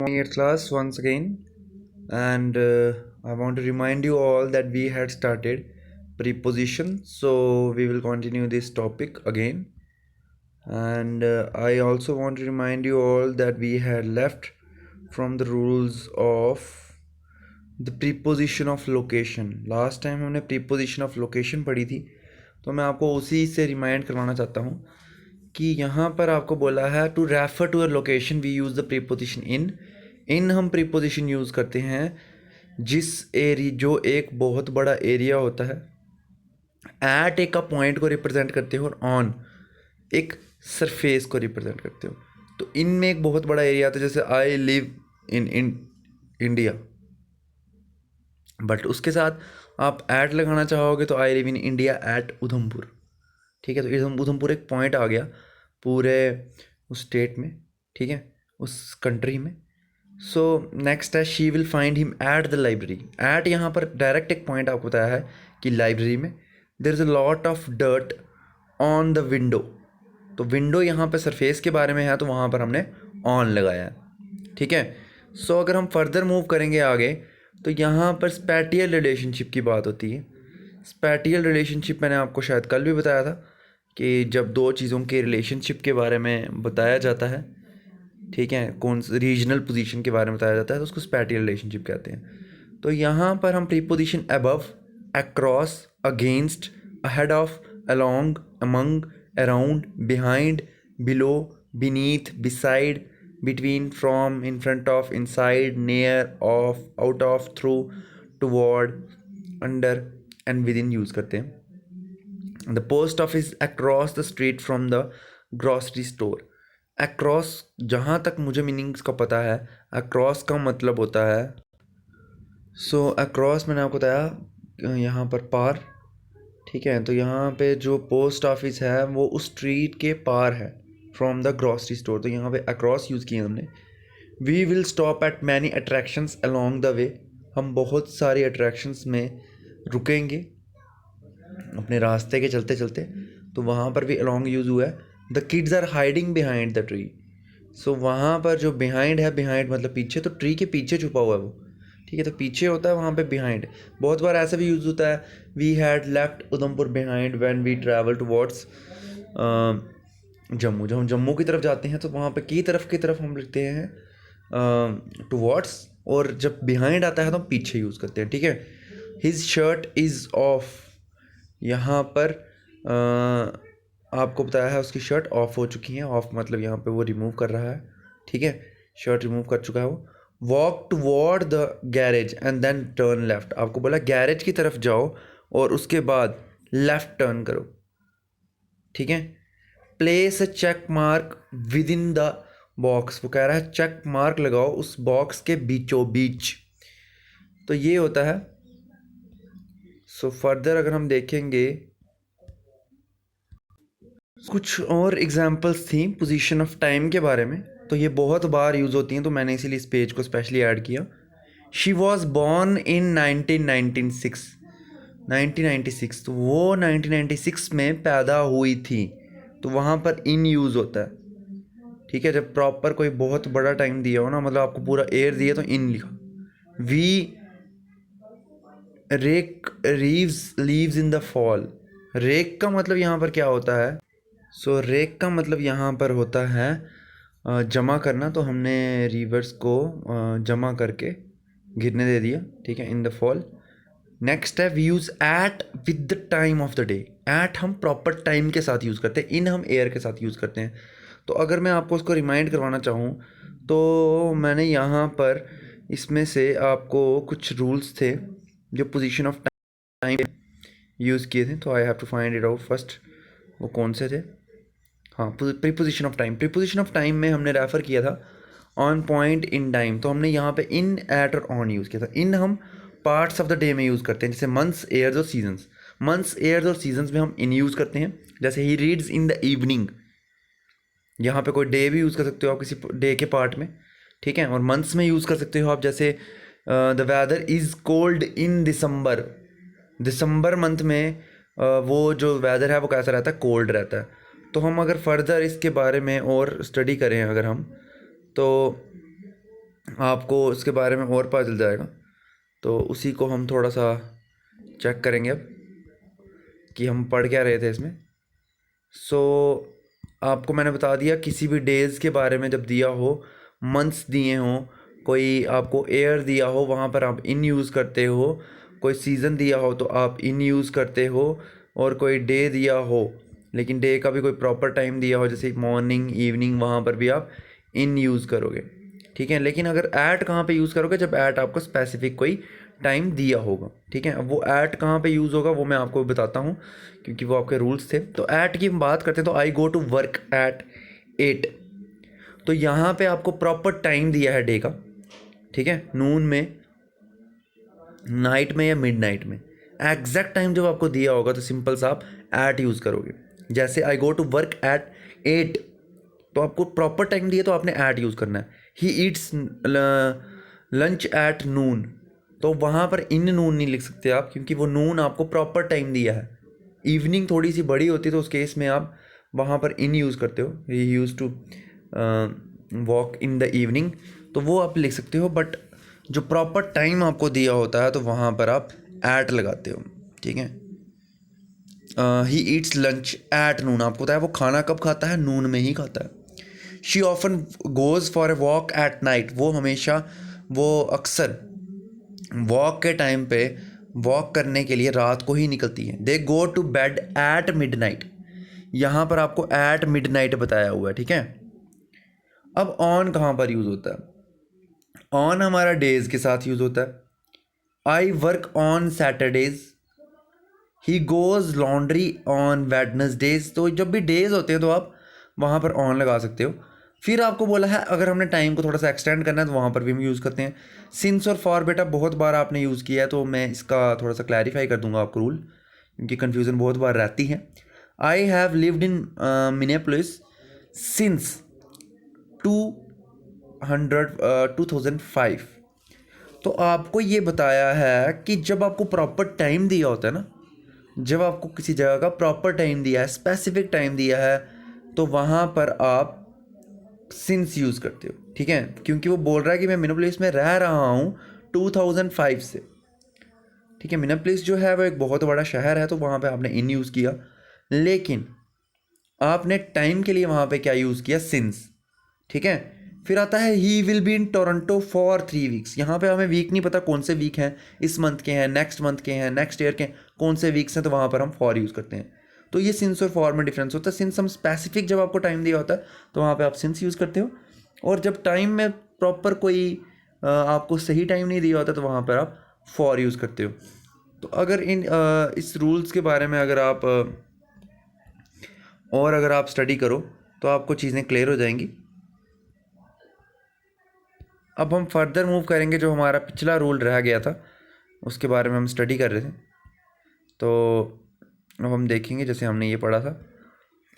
Morning at class once again, and I want to remind you all that we had started preposition, so we will continue this topic again. And I also want to remind you all that we had left from the rules of the preposition of location. Last time हमने preposition of location पढ़ी थी, तो मैं आपको उसी से remind करवाना चाहता हूँ कि यहाँ पर आपको बोला है to refer to a location we use the preposition in हम प्रीपोजिशन यूज़ करते हैं जिस जो एक बहुत बड़ा एरिया होता है, एट एक का पॉइंट को रिप्रेजेंट करते हो और ऑन एक सरफेस को रिप्रेजेंट करते हो। तो इनमें एक बहुत बड़ा एरिया आता है, जैसे I live in India, but उसके साथ आप एट लगाना चाहोगे तो I live in India at Udhampur. ठीक है, तो उधमपुर एक पॉइंट आ गया पूरे उस स्टेट में, ठीक है, उस कंट्री में। सो नेक्स्ट है she will find him at the library. At यहाँ पर डायरेक्ट एक पॉइंट आपको बताया है कि लाइब्रेरी में there is a lot of dirt on the window. तो विंडो यहाँ पे सरफेस के बारे में है, तो वहाँ पर हमने ऑन लगाया है। ठीक है, सो अगर हम फर्दर मूव करेंगे आगे, तो यहाँ पर स्पैटियल रिलेशनशिप की बात होती है। स्पैटियल रिलेशनशिप मैंने आपको शायद कल भी बताया था कि जब दो चीज़ों के रिलेशनशिप के बारे में बताया जाता है, ठीक है, कौन रीजनल पोजीशन के बारे में बताया जाता है, तो उसको स्पैटियल रिलेशनशिप कहते हैं। तो यहाँ पर हम preposition above, across, against, ahead of, along, among, around, behind, below, beneath, beside, between, from, in front of, inside, near, of, out of, through, toward, under and with in use करते हैं। The post office across the street from the grocery store. Across जहाँ तक मुझे meanings का पता है, across का मतलब होता है, सो अक्रॉस मैंने आपको बताया यहाँ पर पार। ठीक है, तो यहाँ पे जो पोस्ट ऑफिस है वो उस स्ट्रीट के पार है, फ्रॉम द ग्रॉसरी स्टोर, तो यहाँ पे अक्रॉस यूज़ किया हमने। We will stop at many attractions along the way. हम बहुत सारी अट्रैक्शंस में रुकेंगे अपने रास्ते के चलते चलते, तो वहाँ पर भी अलोंग यूज़ हुआ है। The kids are hiding behind the tree. So वहाँ पर जो बिहाइंड है, बिहाइंड मतलब पीछे, तो ट्री के पीछे छुपा हुआ है वो। ठीक है, तो पीछे होता है वहाँ पे बिहाइंड। बहुत बार ऐसा भी यूज़ होता है, we had left Udhampur behind when we travel towards Jammu. जब हम जम्मू की तरफ जाते हैं तो वहाँ पे की तरफ हम लिखते हैं टुवर्ड्स, और जब बिहाइंड आता है तो हम पीछे यूज़ करते हैं। ठीक है, हिज शर्ट इज़ ऑफ, यहाँ पर आपको बताया है उसकी शर्ट ऑफ हो चुकी है। ऑफ मतलब यहाँ पे वो रिमूव कर रहा है। ठीक है, शर्ट रिमूव कर चुका है वो। Walk toward the garage and then turn left. आपको बोला गैरेज की तरफ जाओ और उसके बाद लेफ्ट टर्न करो। ठीक है, place a check mark within the box. वो कह रहा है चेक मार्क लगाओ उस बॉक्स के बीचों बीच। तो ये होता है। सो फर्दर अगर हम देखेंगे, कुछ और एग्जांपल्स थी पोजीशन ऑफ टाइम के बारे में, तो ये बहुत बार यूज़ होती हैं, तो मैंने इसीलिए इस पेज को स्पेशली ऐड किया। She was born in 1996। तो वो 1996 में पैदा हुई थी, तो वहाँ पर इन यूज़ होता है। ठीक है, जब प्रॉपर कोई बहुत बड़ा टाइम दिया हो ना, मतलब आपको पूरा ईयर दिया, तो इन लिखा। We rake leaves in the fall. Rake का मतलब यहाँ पर क्या होता है? सो रेक का मतलब यहाँ पर होता है जमा करना। तो हमने रिवर्स को जमा करके गिरने दे दिया। ठीक है, इन द फॉल। नेक्स्ट है we use at with the time of the day. At हम प्रॉपर टाइम के साथ यूज़ करते हैं, इन हम एयर के साथ यूज़ करते हैं। तो अगर मैं आपको उसको रिमाइंड करवाना चाहूँ, तो मैंने यहाँ पर इसमें से आपको कुछ रूल्स थे जो पोजीशन ऑफ टाइम यूज़ किए थे, तो I have to find it out first. वो कौन से थे? हाँ, preposition of time. Preposition of time में हमने रेफ़र किया था ऑन, पॉइंट, इन टाइम। तो हमने यहाँ पे इन, एट और ऑन यूज़ किया था। इन हम पार्ट्स ऑफ द डे में यूज़ करते हैं, जैसे मंथ्स, ईयर्स और सीजन्स। मंथ्स, ईयर्स और सीजन्स में हम इन यूज़ करते हैं, जैसे he reads in the evening. यहाँ पे कोई डे भी यूज़ कर सकते हो आप किसी डे के पार्ट में। ठीक है, और मंथ्स में यूज़ कर सकते हो आप, जैसे the weather is cold in December. दिसंबर मंथ में वो जो वेदर है वो कैसा रहता है? कोल्ड रहता है। तो हम अगर फर्दर इसके बारे में और स्टडी करें अगर हम, तो आपको उसके बारे में और पता चल जाएगा। तो उसी को हम थोड़ा सा चेक करेंगे अब कि हम पढ़ क्या रहे थे इसमें। सो आपको मैंने बता दिया किसी भी डेज़ के बारे में जब दिया हो, मंथ्स दिए हों, कोई आपको ईयर दिया हो वहाँ पर आप इन यूज़ करते हो, कोई सीज़न दिया हो तो आप इन यूज़ करते हो, और कोई डे दिया हो लेकिन डे का भी कोई प्रॉपर टाइम दिया हो जैसे मॉर्निंग इवनिंग, वहाँ पर भी आप इन यूज़ करोगे। ठीक है, लेकिन अगर ऐट कहाँ पे यूज़ करोगे, जब ऐट आपको स्पेसिफिक कोई टाइम दिया होगा। ठीक है, अब वो ऐट कहाँ पे यूज़ होगा वो मैं आपको बताता हूँ क्योंकि वो आपके रूल्स थे। तो ऐट की हम बात करते हैं तो आई गो टू वर्क एट 8। तो यहाँ पे आपको प्रॉपर टाइम दिया है डे का। ठीक है, नून में, नाइट में या मिड नाइट में, एग्जैक्ट टाइम जब आपको दिया होगा तो सिंपल सा आप ऐट यूज़ करोगे। जैसे आई गो टू वर्क एट 8, तो आपको प्रॉपर टाइम दिया तो आपने ऐट यूज़ करना है। He eats lunch at noon, तो वहाँ पर इन नून नहीं लिख सकते आप क्योंकि वो नून आपको प्रॉपर टाइम दिया है। इवनिंग थोड़ी सी बड़ी होती है तो उस केस में आप वहाँ पर इन यूज़ करते हो, he used to walk in the evening, तो वो आप लिख सकते हो। बट जो प्रॉपर टाइम आपको दिया होता है तो वहाँ पर आप ऐट लगाते हो। ठीक है, he eats lunch at noon, आपको पता है वो खाना कब खाता है, नून में ही खाता है। She often goes for a walk at night, वो हमेशा, वो अक्सर वॉक के टाइम पे वॉक करने के लिए रात को ही निकलती है। They go to bed at midnight, यहाँ पर आपको एट मिड नाइट बताया हुआ है। ठीक है, अब ऑन कहाँ पर यूज़ होता है, ऑन हमारा डेज के साथ यूज़ होता है। I work on Saturdays, he goes laundry on Wednesday's, तो जब भी डेज होते हैं तो आप वहाँ पर ऑन लगा सकते हो। फिर आपको बोला है अगर हमने टाइम को थोड़ा सा एक्सटेंड करना है तो वहाँ पर भी हम यूज़ करते हैं। सिंस और फॉर बेटा बहुत बार आपने यूज़ किया है तो मैं इसका थोड़ा सा क्लैरिफाई कर दूंगा आपको रूल, क्योंकि कन्फ्यूज़न बहुत बार रहती है। I have lived in Minneapolis since 2005, तो आपको ये बताया है कि जब आपको प्रॉपर टाइम दिया होता है ना, जब आपको किसी जगह का प्रॉपर टाइम दिया है, स्पेसिफिक टाइम दिया है, तो वहाँ पर आप सिंस यूज़ करते हो। ठीक है, क्योंकि वो बोल रहा है कि मैं मिनेपोलिस में रह रहा हूँ 2005 से। ठीक है, मिनेपोलिस जो है वो एक बहुत बड़ा शहर है तो वहाँ पे आपने इन यूज़ किया, लेकिन आपने टाइम के लिए वहाँ पे क्या यूज़ किया, सिंस। ठीक है, फिर आता है he will be in Toronto for 3 weeks, यहाँ पे हमें वीक नहीं पता कौन से वीक हैं, इस मंथ के हैं, नेक्स्ट मंथ के हैं, नेक्स्ट ईयर के कौन से वीक्स हैं, तो वहाँ पर हम फॉर यूज़ करते हैं। तो ये सिंस और फॉर में डिफरेंस होता है। सिंस हम स्पेसिफिक जब आपको टाइम दिया होता है तो वहाँ पे आप सिंस यूज़ करते हो, और जब टाइम में प्रॉपर कोई आपको सही टाइम नहीं दिया होता तो वहाँ पर आप फॉर यूज़ करते हो। तो अगर इस रूल्स के बारे में अगर आप और अगर आप स्टडी करो तो आपको चीज़ें क्लियर हो जाएंगी। अब हम फर्दर मूव करेंगे, जो हमारा पिछला रूल रह गया था उसके बारे में हम स्टडी कर रहे थे। तो अब हम देखेंगे, जैसे हमने ये पढ़ा था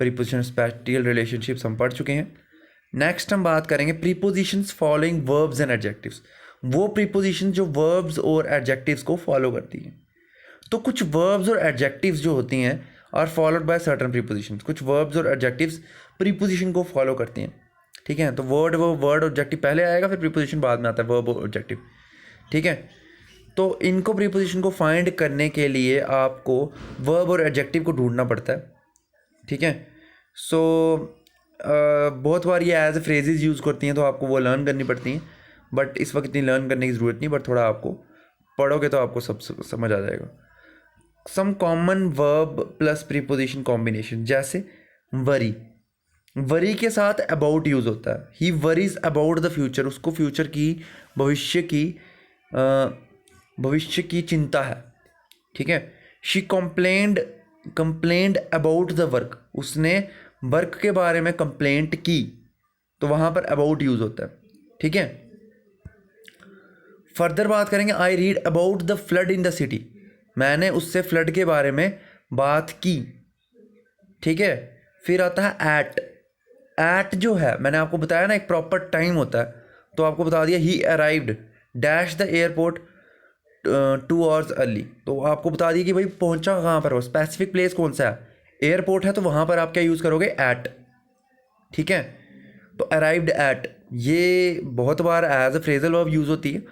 प्रीपोजिशन स्पेटियल रिलेशनशिप्स हम पढ़ चुके हैं। नेक्स्ट हम बात करेंगे prepositions following verbs and adjectives, वो प्रीपोजिशन जो वर्ब्स और एडजेक्टिव्स को फॉलो करती हैं। तो कुछ वर्ब्स और एडजेक्टिव्स जो होती हैं are followed by certain prepositions, कुछ वर्ब्स और एडजेक्टिव्स प्रीपोजिशन को फॉलो करती हैं। ठीक है, तो वो वर्ड ऑब्जेक्टिव पहले आएगा, फिर प्रीपोजिशन बाद में आता है, वर्ब ऑब्जेक्टिव। ठीक है, तो इनको प्रीपोजिशन को फाइंड करने के लिए आपको वर्ब और एडजेक्टिव को ढूंढना पड़ता है। ठीक है, सो बहुत बार ये एज ए फ्रेजेस यूज़ करती हैं तो आपको वो लर्न करनी पड़ती हैं, बट इस वक्त इतनी लर्न करने की ज़रूरत नहीं, बट थोड़ा आपको पढ़ोगे तो आपको सब समझ आ जाएगा। Some common verb plus preposition combination, जैसे वरी, वरी के साथ अबाउट यूज़ होता है। He worries about the future, उसको फ्यूचर की, भविष्य की चिंता है। ठीक है, she complained about the work, उसने वर्क के बारे में कंप्लेंट की, तो वहाँ पर अबाउट यूज़ होता है। ठीक है, फर्दर बात करेंगे I read about the flood in the city, मैंने उससे फ्लड के बारे में बात की। ठीक है, फिर आता है एट जो है मैंने आपको बताया ना एक प्रॉपर टाइम होता है, तो आपको बता दिया ही arrived dash the airport 2 hours early, तो आपको बता दिया कि भाई पहुंचा कहाँ पर हो, स्पेसिफिक प्लेस कौन सा है, एयरपोर्ट है, तो वहाँ पर आप क्या यूज़ करोगे, एट। ठीक है, तो अराइव्ड एट ये बहुत बार as a phrasal verb use होती है,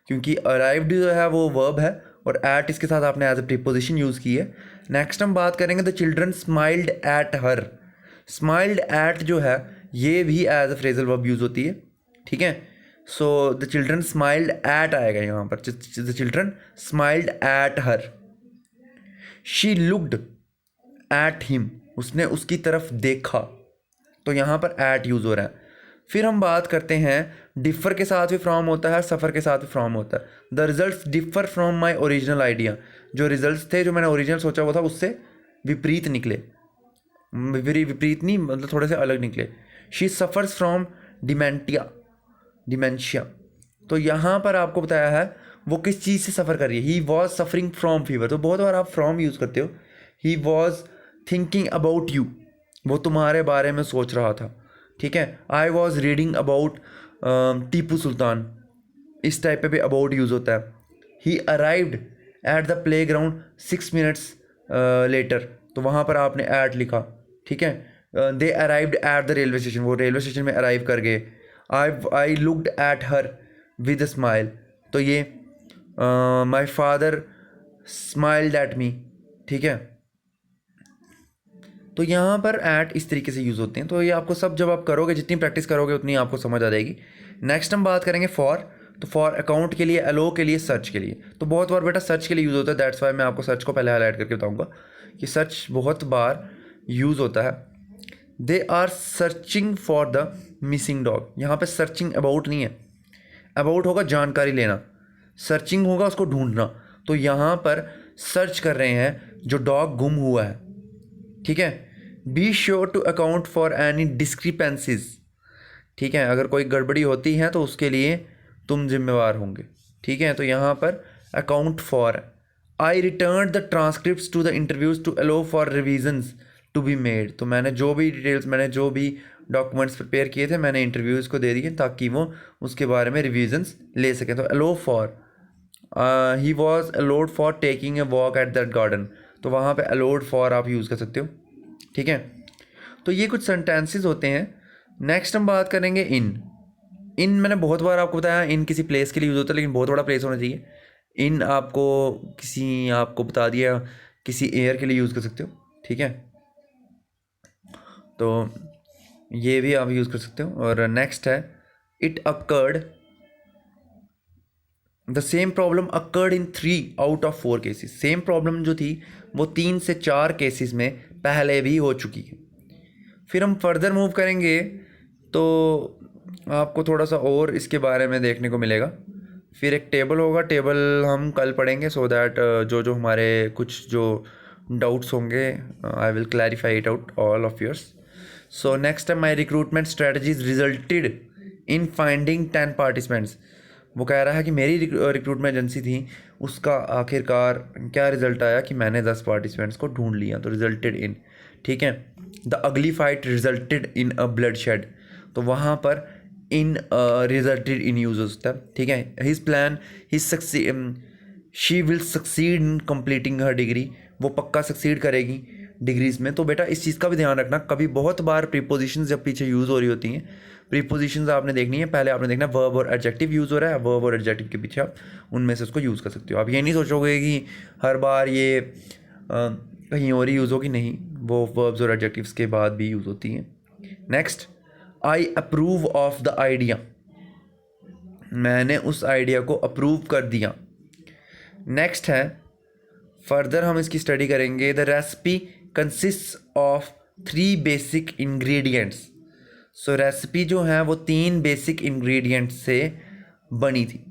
क्योंकि अराइव्ड जो है वो वर्ब है और एट इसके साथ आपने एज अ प्रीपोजिशन यूज़ की है। नेक्स्ट हम बात करेंगे the children smiled at her. Smiled at जो है ये भी as a phrasal verb use होती है, ठीक है। So the children smiled at आएगा यहाँ पर, the children smiled at her. She looked at him, उसने उसकी तरफ देखा, तो यहाँ पर एट यूज़ हो रहा है। फिर हम बात करते हैं डिफ़र के साथ भी फ्रॉम होता है, सफ़र के साथ भी फ्रॉम होता है। The results differ from my original idea, जो रिजल्ट्स थे जो मैंने ओरिजिनल सोचा हुआ था उससे विपरीत निकले, विपरीत नहीं मतलब थोड़े से अलग निकले। शी सफ़र्स फ्रॉम डिमेंशिया, तो यहाँ पर आपको बताया है वो किस चीज़ से सफ़र कर रही है। He was suffering from fever, तो बहुत बार आप फ्रॉम यूज़ करते हो। He was thinking about you, वो तुम्हारे बारे में सोच रहा था, ठीक है। I was reading about Tipu Sultan, इस टाइप पे भी अबाउट यूज़ होता है। He arrived at the playground 6 minutes later, तो वहाँ पर आपने एट लिखा, ठीक है। They arrived at the railway station, वो रेलवे स्टेशन में अराइव कर गए। I looked at her with a smile, तो ये my father smiled at me, ठीक है। तो यहाँ पर एट इस तरीके से यूज़ होते हैं। तो ये आपको सब जब आप करोगे, जितनी प्रैक्टिस करोगे उतनी आपको समझ आ जाएगी। नेक्स्ट हम बात करेंगे फॉर, तो फॉर अकाउंट के लिए, अलो के लिए, सर्च के लिए। तो बहुत बार बेटा सर्च के लिए यूज़ होता है, दैट्स वाई मैं आपको सर्च को पहले हाईलाइट करके बताऊँगा कि सर्च बहुत बार यूज़ होता है। They are searching for the missing dog, यहाँ पर सर्चिंग अबाउट नहीं है, अबाउट होगा जानकारी लेना, सर्चिंग होगा उसको ढूंढना। तो यहाँ पर सर्च कर रहे हैं जो डॉग गुम हुआ है, ठीक है। Be sure to account for any discrepancies, ठीक है, अगर कोई गड़बड़ी होती है तो उसके लिए तुम जिम्मेवार होंगे, ठीक है। तो यहाँ पर account for. I return the transcript to the interviews to allow for revisions to be made, तो मैंने जो भी डिटेल्स, मैंने जो भी डॉक्यूमेंट्स प्रिपेयर किए थे मैंने इंटरव्यूज़ को दे दिए ताकि वो उसके बारे में रिविजन्स ले सकें। तो allow for, he was allowed for taking a walk at that garden, तो वहाँ पे अलोड फॉर आप यूज़ कर सकते हो, ठीक है। तो ये कुछ सेंटेंसेस होते हैं। नेक्स्ट हम बात करेंगे इन मैंने बहुत बार आपको बताया इन किसी प्लेस के लिए यूज़ होता है, लेकिन बहुत बड़ा प्लेस होना चाहिए। इन आपको बता दिया किसी एयर के लिए यूज़ कर सकते हो, ठीक है। तो ये भी आप यूज़ कर सकते हो। और नेक्स्ट है it occurred, the same problem occurred in 3 out of 4 cases, same problem जो थी वो 3 से 4 केसेस में पहले भी हो चुकी है। फिर हम फर्दर मूव करेंगे तो आपको थोड़ा सा और इसके बारे में देखने को मिलेगा। फिर एक टेबल होगा, टेबल हम कल पढ़ेंगे, सो दैट जो हमारे कुछ जो डाउट्स होंगे I will clarify it out all of yours. So next time my recruitment strategies resulted in finding 10 participants, वो कह रहा है कि मेरी रिक्रूटमेंट एजेंसी थी, उसका आखिरकार क्या रिजल्ट आया कि मैंने 10 पार्टिसिपेंट्स को ढूंढ लिया, तो रिजल्टेड इन, ठीक है। The ugly fight resulted in a blood shed, तो वहाँ पर इन रिजल्टेड इन यूज होता है, ठीक है। His plan she will succeed in completing her degree, वो पक्का सक्सीड करेगी डिग्रीज में। तो बेटा इस चीज़ का भी ध्यान रखना, कभी बहुत बार प्रीपोजिशंस जब पीछे यूज़ हो रही होती हैं, प्रीपोजिशंस आपने देखनी है, पहले आपने देखना वर्ब और एडजेक्टिव यूज़ हो रहा है, वर्ब और एडजेक्टिव के पीछे आप उनमें से उसको यूज़ कर सकते हो। आप ये नहीं सोचोगे कि हर बार ये कहीं और ही यूज़ होगी, नहीं, वो वर्ब्स और एडजेक्टिव्स के बाद भी यूज़ होती हैं। Next, I approve of the idea, मैंने उस आइडिया को अप्रूव कर दिया। नेक्स्ट है फर्दर हम इसकी स्टडी करेंगे। The recipe consist of 3 basic ingredients, so recipe जो है वो 3 बेसिक इंग्रेडिएंट्स से बनी थी,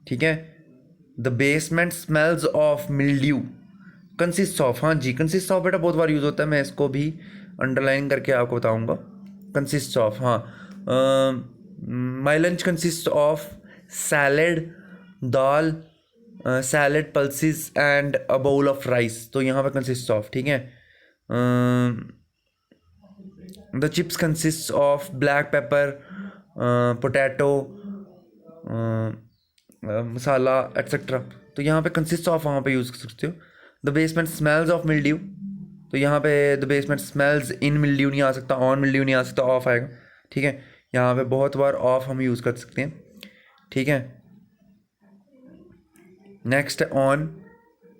ठीक है। The basement smells of mildew, consist of, हाँ जी कंसिस्ट ऑफ बेटा बहुत बार यूज़ होता है, मैं इसको भी अंडरलाइन करके आपको बताऊंगा। कंसिस्ट ऑफ, हाँ, my lunch consist of salad, dal, salad, pulses and a bowl of rice, तो यहाँ पर कंसिस्ट ऑफ, ठीक है। The chips consist of black pepper, potato, masala etcetera, तो यहाँ पे कंसिस्ट ऑफ वहाँ पे यूज़ कर सकते हो। The basement smells of mildew, तो यहाँ पे the basement smells in mildew नहीं आ सकता, ऑन मिल्ड्यू नहीं आ सकता, ऑफ आएगा। ठीक है, यहाँ पे बहुत बार ऑफ हम यूज़ कर सकते हैं, ठीक है। नेक्स्ट है on,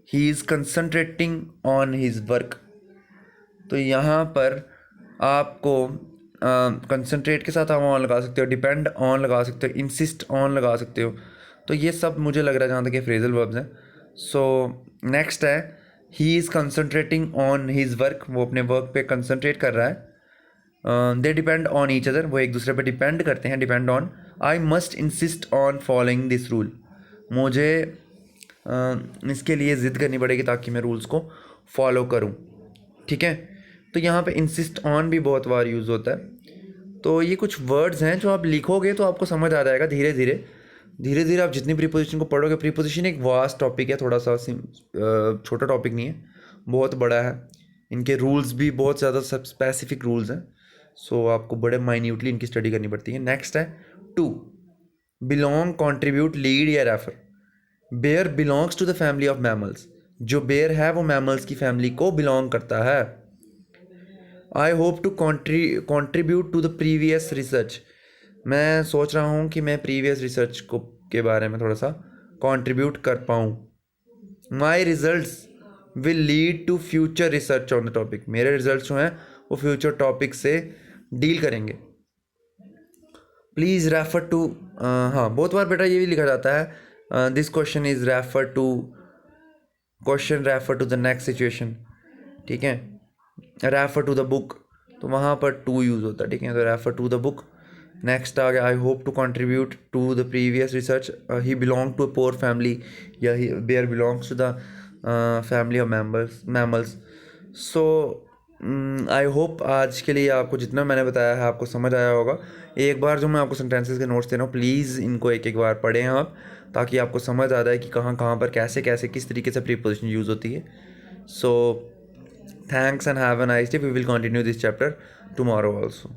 he is concentrating on his work. तो यहाँ पर आपको कंसंट्रेट के साथ आप ऑन लगा सकते हो, डिपेंड ऑन लगा सकते हो, इंसिस्ट ऑन लगा सकते हो। तो ये सब मुझे लग रहा है जहाँ तक ये फ्रेजल वर्ब्स हैं। सो नेक्स्ट है he is concentrating on his work, वो अपने वर्क पे कंसंट्रेट कर रहा है। They depend on each other, वो एक दूसरे पे डिपेंड करते हैं, depend on. I must insist on following this rule, मुझे इसके लिए ज़िद करनी पड़ेगी ताकि मैं रूल्स को फॉलो करूँ, ठीक है। तो यहाँ पे इंसिस्ट ऑन भी बहुत बार यूज़ होता है। तो ये कुछ वर्ड्स हैं जो आप लिखोगे तो आपको समझ आ जाएगा धीरे धीरे आप जितनी प्रीपोजिशन को पढ़ोगे। प्रीपोजिशन एक वास्ट टॉपिक है, थोड़ा सा छोटा टॉपिक नहीं है, बहुत बड़ा है। इनके रूल्स भी बहुत ज़्यादा सब स्पेसिफिक रूल्स हैं, सो आपको बड़े माइन्यूटली इनकी स्टडी करनी पड़ती है। नेक्स्ट है टू, बिलोंग, कॉन्ट्रीब्यूट, लीड या refer. Bear belongs to the family of mammals, जो बेयर है वो मैमल्स की फैमिली को बिलोंग करता है। I hope to contribute to the previous research, मैं सोच रहा हूँ कि मैं प्रीवियस रिसर्च को के बारे में थोड़ा सा कंट्रीब्यूट कर पाऊँ। My results will lead to future research on the topic, मेरे रिजल्ट्स जो हैं वो फ्यूचर टॉपिक से डील करेंगे। प्लीज़ रेफर टू, हाँ बहुत बार बेटा ये भी लिखा जाता है this question is refer to, question refer to the next situation, ठीक है। रेफर टू द बुक, तो वहाँ पर टू यूज़ होता है, ठीक है। तो refer to the book. Next आ गया I hope to contribute to the previous research, he belong to a poor family या he bear belongs to the family of mammals. So I hope आज के लिए आपको जितना मैंने बताया है आपको समझ आया होगा। एक बार जो मैं आपको सेंटेंसेस के नोट्स दे रहा हूँ, प्लीज़ इनको एक एक बार पढ़ें आप, ताकि आपको समझ आ जाए कि कहाँ कहाँ पर कैसे कैसे किस तरीके से प्रीपोजिशन यूज़ होती है। सो thanks and have a nice day. We will continue this chapter tomorrow also.